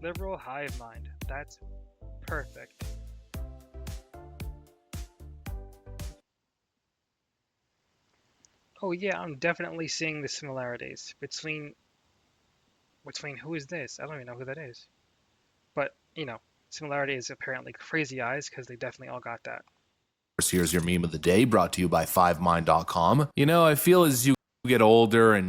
Liberal hive mind. That's perfect. Oh yeah, I'm definitely seeing the similarities between who is this? I don't even know who that is. But, similarity is apparently crazy eyes because they definitely all got that. Here's your meme of the day, brought to you by Hivemind.com. You know, I feel as you get older and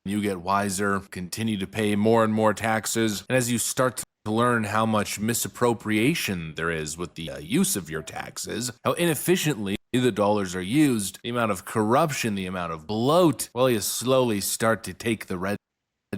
you get wiser, continue to pay more and more taxes, and as you start to learn how much misappropriation there is with the use of your taxes, how inefficiently the dollars are used, the amount of corruption, the amount of bloat, well, you slowly start to take the red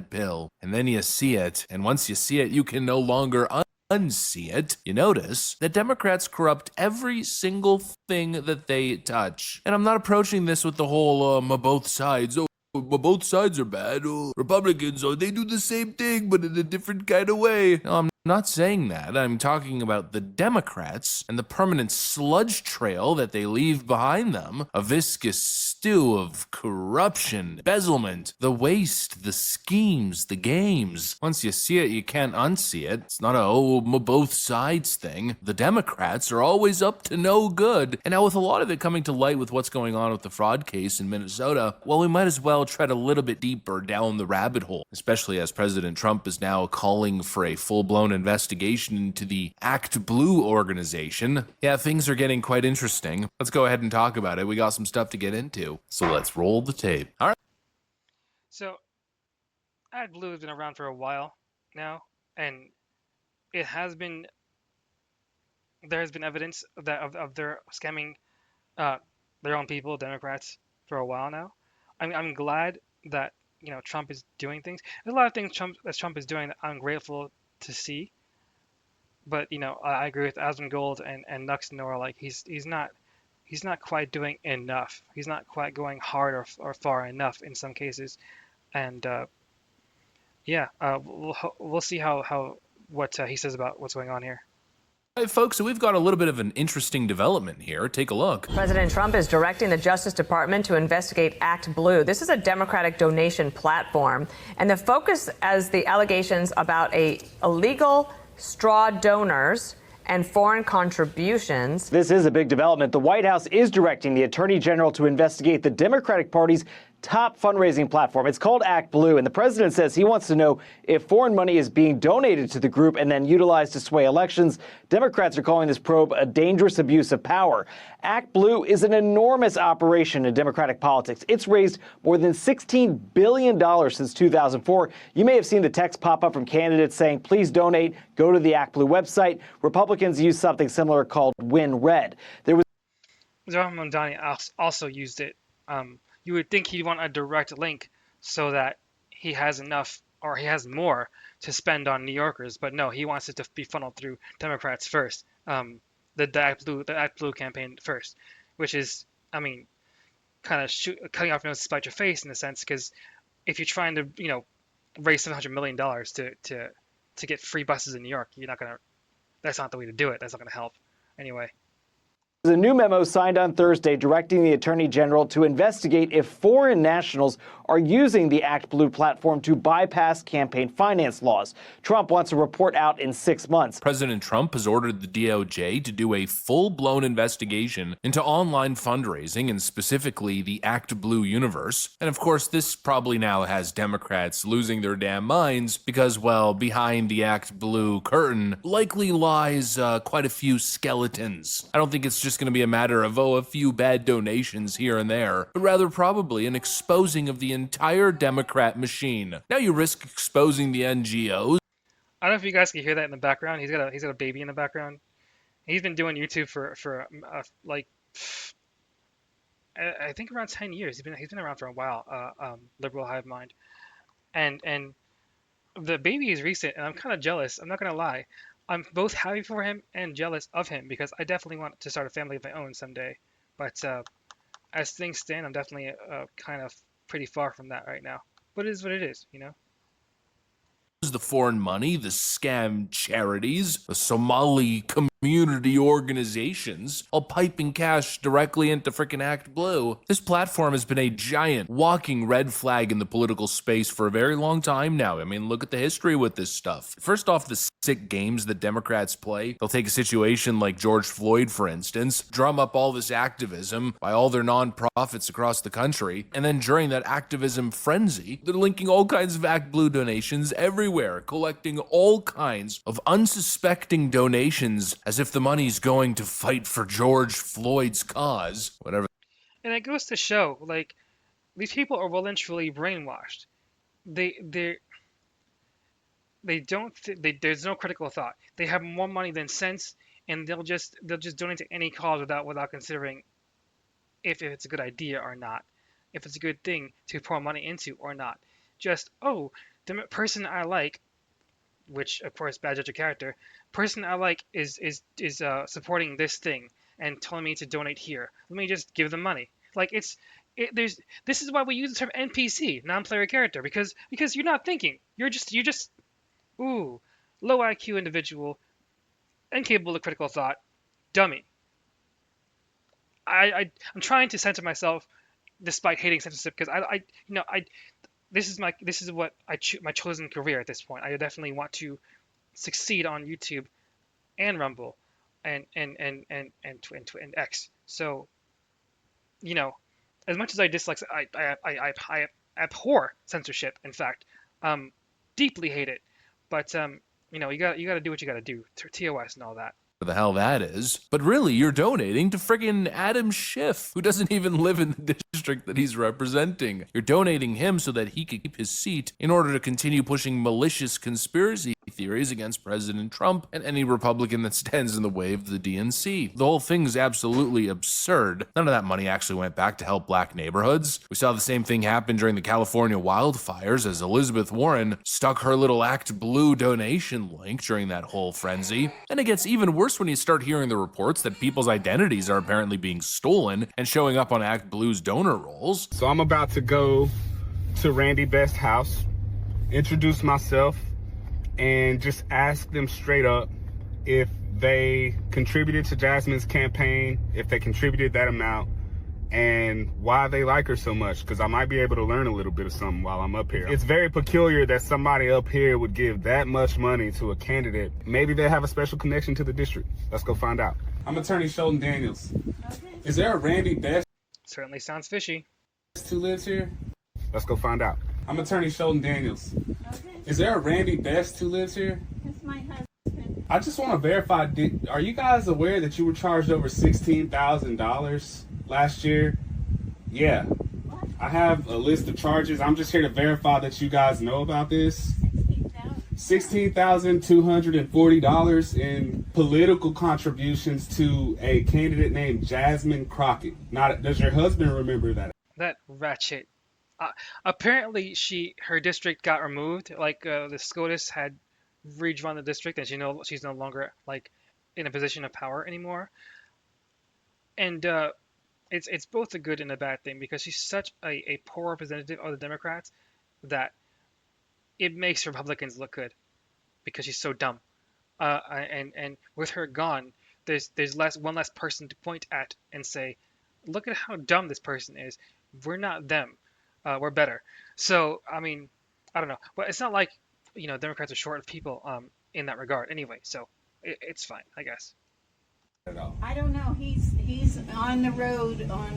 pill, and then you see it, and once you see it, you can no longer unsee it. You notice that Democrats corrupt every single thing that they touch. And I'm not approaching this with the whole both sides. Both sides are bad. Republicans, they do the same thing, but in a different kind of way. No, I'm not saying that. I'm talking about the Democrats and the permanent sludge trail that they leave behind them. A viscous stew of corruption, embezzlement, the waste, the schemes, the games. Once you see it, you can't unsee it. It's not a both sides thing. The Democrats are always up to no good. And now with a lot of it coming to light with what's going on with the fraud case in Minnesota, well, we might as well tread a little bit deeper down the rabbit hole, especially as President Trump is now calling for a full-blown investigation into the Act Blue organization. Yeah, things are getting quite interesting. Let's go ahead and talk about it. We got some stuff to get into, so let's roll the tape. All right. So, Act Blue has been around for a while now, and it has been there has been evidence that of their scamming their own people, Democrats, for a while now. I'm glad that Trump is doing things. There's a lot of things Trump is doing that I'm grateful to see. But I agree with Asmongold and Nux Nor. Like he's not quite doing enough. He's not quite going hard or far enough in some cases. And yeah, we'll see how what he says about what's going on here. All right, folks, so we've got a little bit of an interesting development here. Take a look. President Trump is directing the Justice Department to investigate Act Blue. This is a Democratic donation platform, and the focus as the allegations about illegal straw donors and foreign contributions. This is a big development. The White House is directing the Attorney General to investigate the Democratic Party's top fundraising platform. It's called Act Blue, and the president says he wants to know if foreign money is being donated to the group and then utilized to sway elections. Democrats are calling this probe a dangerous abuse of power. Act Blue is an enormous operation in Democratic politics. It's raised more than $16 billion since 2004. You may have seen the text pop up from candidates saying, please donate, go to the Act Blue website. Republicans use something similar called Win Red. There was Zohar Mamdani also used it. You would think he'd want a direct link so that he has enough or he has more to spend on New Yorkers, but no, he wants it to be funneled through Democrats first, the Act Blue campaign first, which is, I mean, kind of cutting off your nose to spite your face in a sense, because if you're trying to, raise $700 million to get free buses in New York, that's not the way to do it. That's not gonna help anyway. a new memo signed on Thursday directing the Attorney General to investigate if foreign nationals are using the Act Blue platform to bypass campaign finance laws. Trump wants a report out in 6 months. President Trump has ordered the DOJ to do a full-blown investigation into online fundraising and specifically the Act Blue universe. And of course, this probably now has Democrats losing their damn minds because, well, behind the Act Blue curtain likely lies quite a few skeletons. I don't think it's just going to be a matter of, a few bad donations here and there, but rather probably an exposing of the entire Democrat machine. Now you risk exposing the NGOs. I don't know if you guys can hear that in the background. He's got a baby in the background. He's been doing YouTube for like I think around 10 years. He's been around for a while. Liberal Hivemind, and the baby is recent, and I'm kind of jealous. I'm not gonna lie. I'm both happy for him and jealous of him because I definitely want to start a family of my own someday. But as things stand, I'm definitely kind of pretty far from that right now. But it is what it is, you know? The foreign money, the scam charities, the Somali community organizations, all piping cash directly into frickin' Act Blue. This platform has been a giant walking red flag in the political space for a very long time now. I mean, look at the history with this stuff. First off, the sick games that Democrats play. They'll take a situation like George Floyd, for instance, drum up all this activism by all their nonprofits across the country, and then during that activism frenzy, they're linking all kinds of Act Blue donations everywhere, collecting all kinds of unsuspecting donations as if the money's going to fight for George Floyd's cause, whatever. And it goes to show, like, these people are well and truly brainwashed. They don't there's no critical thought. They have more money than sense, and they'll just donate to any cause without considering if it's a good idea or not, if it's a good thing to pour money into or not. Just, oh, the person I like, which of course bad judge of character, person I like is supporting this thing and telling me to donate here. Let me just give them money. Like this is why we use the term NPC, non-player character, because you're not thinking. You're just ooh, low IQ individual, incapable of critical thought, dummy. I'm trying to censor myself despite hating censorship because this is what my chosen career at this point. I definitely want to succeed on YouTube and Rumble and X. So, as much as I dislike, I abhor censorship. In fact, deeply hate it. But you got to do what you got to do. TOS and all that. The hell that is. But really, you're donating to friggin' Adam Schiff, who doesn't even live in the district that he's representing. You're donating him so that he could keep his seat in order to continue pushing malicious conspiracy theories against President Trump and any Republican that stands in the way of the DNC. The whole thing's absolutely absurd. None of that money actually went back to help black neighborhoods. We saw the same thing happen during the California wildfires as Elizabeth Warren stuck her little Act Blue donation link during that whole frenzy. And it gets even worse when you start hearing the reports that people's identities are apparently being stolen and showing up on Act Blue's donor rolls. So I'm about to go to Randy Best's house, introduce myself, and just ask them straight up if they contributed to Jasmine's campaign, if they contributed that amount, and why they like her so much, because I might be able to learn a little bit of something while I'm up here. It's very peculiar that somebody up here would give that much money to a candidate. Maybe they have a special connection to the district. Let's go find out. I'm Attorney Sheldon Daniels. Okay. Is there a Randy Best? Certainly sounds fishy. Who lives here? Let's go find out. I'm Attorney Sheldon Daniels. Okay. Is there a Randy Best who lives here? That's my husband. I just want to verify, are you guys aware that you were charged over $16,000 last year? Yeah. What? I have a list of charges. I'm just here to verify that you guys know about this. $16,240 in political contributions to a candidate named Jasmine Crockett. Does your husband remember that? That ratchet. Apparently, her district got removed. Like the SCOTUS had redrawn the district, and she's no longer like in a position of power anymore. And it's both a good and a bad thing because she's such a poor representative of the Democrats that it makes Republicans look good because she's so dumb. And with her gone, there's one less person to point at and say, look at how dumb this person is. We're not them. We're better. So, I mean, I don't know. But it's not like, Democrats are short of people in that regard anyway. So it's fine, I guess. I don't know. He's on the road on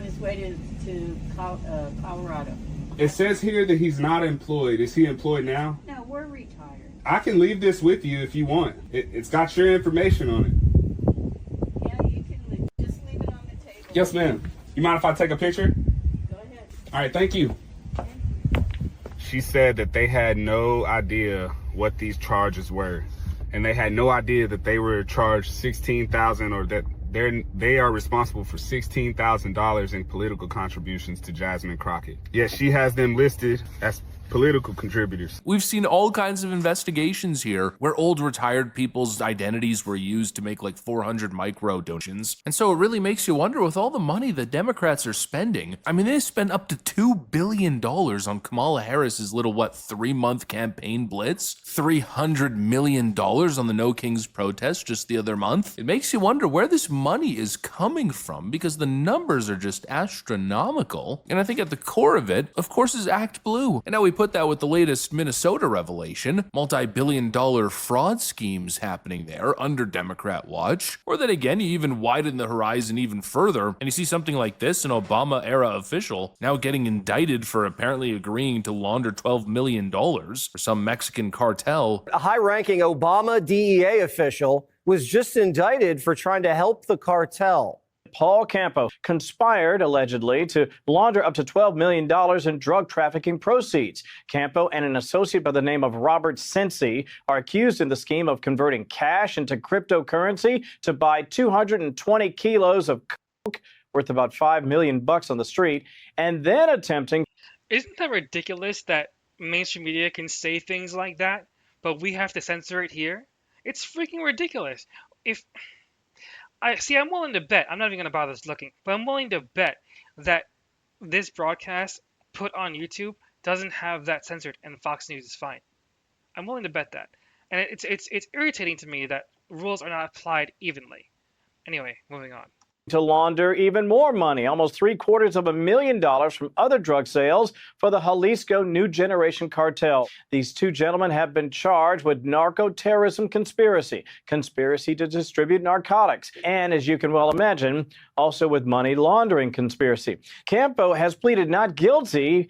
his way to Colorado. It says here that he's not employed. Is he employed now? No, we're retired. I can leave this with you if you want. It's got your information on it. Yeah, you can just leave it on the table. Yes, ma'am. You mind if I take a picture? Go ahead. All right, thank you. She said that they had no idea what these charges were, and they had no idea that they were charged $16,000 or that they are responsible for $16,000 in political contributions to Jasmine Crockett. Yes, she has them listed as political contributors. We've seen all kinds of investigations here where old retired people's identities were used to make like 400 micro donations. And so it really makes you wonder, with all the money the Democrats are spending, I mean, they spent up to $2 billion on Kamala Harris's little, 3-month campaign blitz, $300 million on the No Kings protest just the other month. It makes you wonder where this money is coming from, because the numbers are just astronomical. And I think at the core of it, of course, is Act Blue. And now we put that with the latest Minnesota revelation, multi-billion-dollar fraud schemes happening there under Democrat watch. Or then again, you even widen the horizon even further, and you see something like this, an Obama-era official now getting indicted for apparently agreeing to launder $12 million for some Mexican cartel. A high-ranking Obama DEA official was just indicted for trying to help the cartel. Paul Campo conspired, allegedly, to launder up to $12 million in drug trafficking proceeds. Campo and an associate by the name of Robert Sensi are accused in the scheme of converting cash into cryptocurrency to buy 220 kilos of coke worth about $5 million on the street, and then attempting... Isn't that ridiculous that mainstream media can say things like that, but we have to censor it here? It's freaking ridiculous. I'm willing to bet, I'm not even going to bother looking, but I'm willing to bet that this broadcast put on YouTube doesn't have that censored and Fox News is fine. I'm willing to bet that. And it's irritating to me that rules are not applied evenly. Anyway, moving on. to launder even more money, almost $750,000 from other drug sales for the Jalisco New Generation Cartel. These two gentlemen have been charged with narco-terrorism conspiracy, conspiracy to distribute narcotics, and, as you can well imagine, also with money laundering conspiracy. Campo has pleaded not guilty,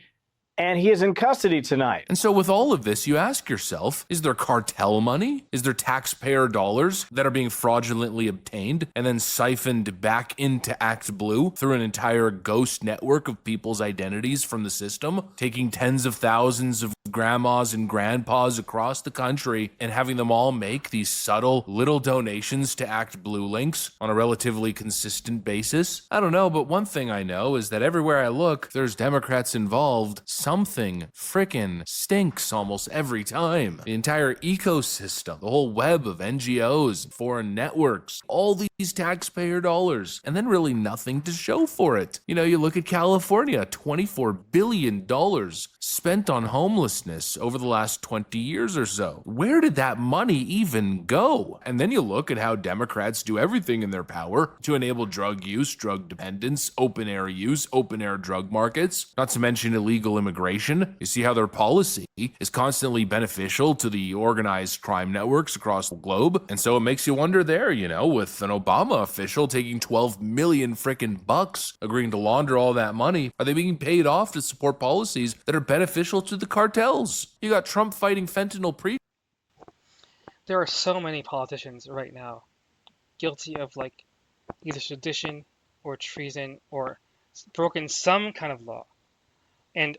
and he is in custody tonight. And so with all of this, you ask yourself, is there cartel money? Is there taxpayer dollars that are being fraudulently obtained and then siphoned back into Act Blue through an entire ghost network of people's identities from the system, taking tens of thousands of grandmas and grandpas across the country and having them all make these subtle little donations to Act Blue links on a relatively consistent basis? I don't know, but one thing I know is that everywhere I look, there's Democrats involved. Something frickin' stinks almost every time. The entire ecosystem, the whole web of NGOs, foreign networks, all these taxpayer dollars, and then really nothing to show for it. You know, you look at California, $24 billion spent on homelessness over the last 20 years or so. Where did that money even go? And then you look at how Democrats do everything in their power to enable drug use, drug dependence, open air use, open air drug markets, not to mention illegal immigration. You see how their policy is constantly beneficial to the organized crime networks across the globe. And so it makes you wonder there, you know, with an Obama official taking 12 million frickin' bucks, agreeing to launder all that money, are they being paid off to support policies that are beneficial to the cartels? You got Trump fighting fentanyl There are so many politicians right now guilty of like either sedition or treason or broken some kind of law. And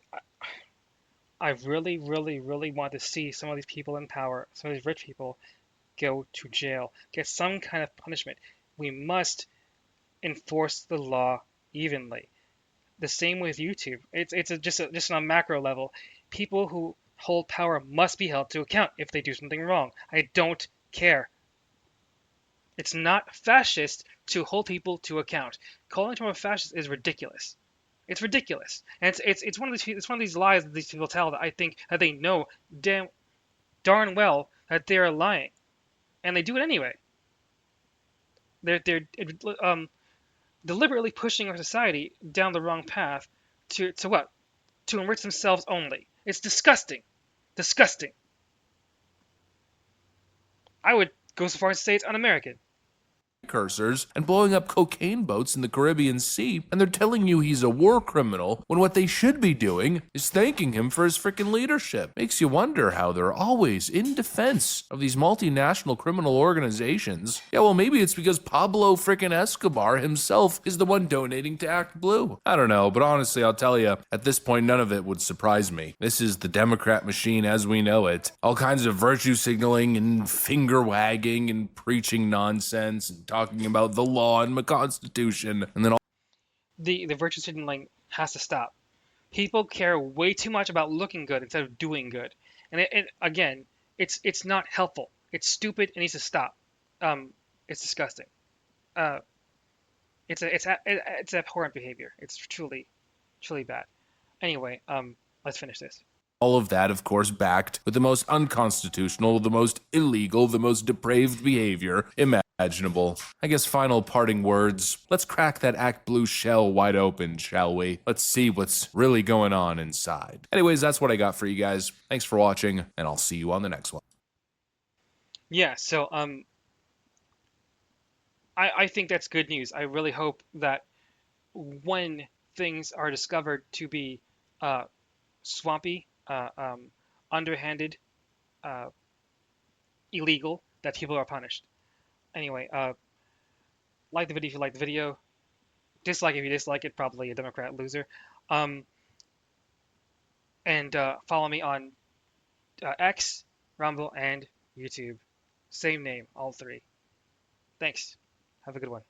I really, really, really want to see some of these people in power, some of these rich people, go to jail, get some kind of punishment. We must enforce the law evenly. The same with YouTube. Just on a macro level. People who hold power must be held to account if they do something wrong. I don't care. It's not fascist to hold people to account. Calling someone a fascist is ridiculous. It's ridiculous, and it's one of these lies that these people tell that I think that they know darn well that they are lying, and they do it anyway. They're deliberately pushing our society down the wrong path to what? To enrich themselves only. It's disgusting, disgusting. I would go so far as to say it's un-American. Cursors and blowing up cocaine boats in the Caribbean Sea, and they're telling you he's a war criminal when what they should be doing is thanking him for his frickin' leadership. Makes you wonder how they're always in defense of these multinational criminal organizations. Yeah, well, maybe it's because Pablo frickin' Escobar himself is the one donating to Act Blue. I don't know, but honestly, I'll tell you, at this point, none of it would surprise me. This is the Democrat machine as we know it. All kinds of virtue signaling and finger wagging and preaching nonsense and talking about the law and the Constitution, and then all the virtue signaling has to stop, People care way too much about looking good instead of doing good, and again, it's not helpful. It's stupid. It needs to stop. It's disgusting. Uh, it's abhorrent behavior. It's truly bad. Anyway, let's finish this. All of that, of course, backed with the most unconstitutional, the most illegal, the most depraved behavior imaginable. I guess final parting words. Let's crack that Act Blue shell wide open, shall we? Let's see what's really going on inside. Anyways, that's what I got for you guys. Thanks for watching, and I'll see you on the next one. Yeah, so I think that's good news. I really hope that when things are discovered to be uh, swampy, underhanded, uh, illegal, that people are punished. Anyway, like the video if you like the video. Dislike if you dislike it. Probably a Democrat loser. Um, and follow me on X, Rumble, and YouTube. Same name, all three. Thanks. Have a good one.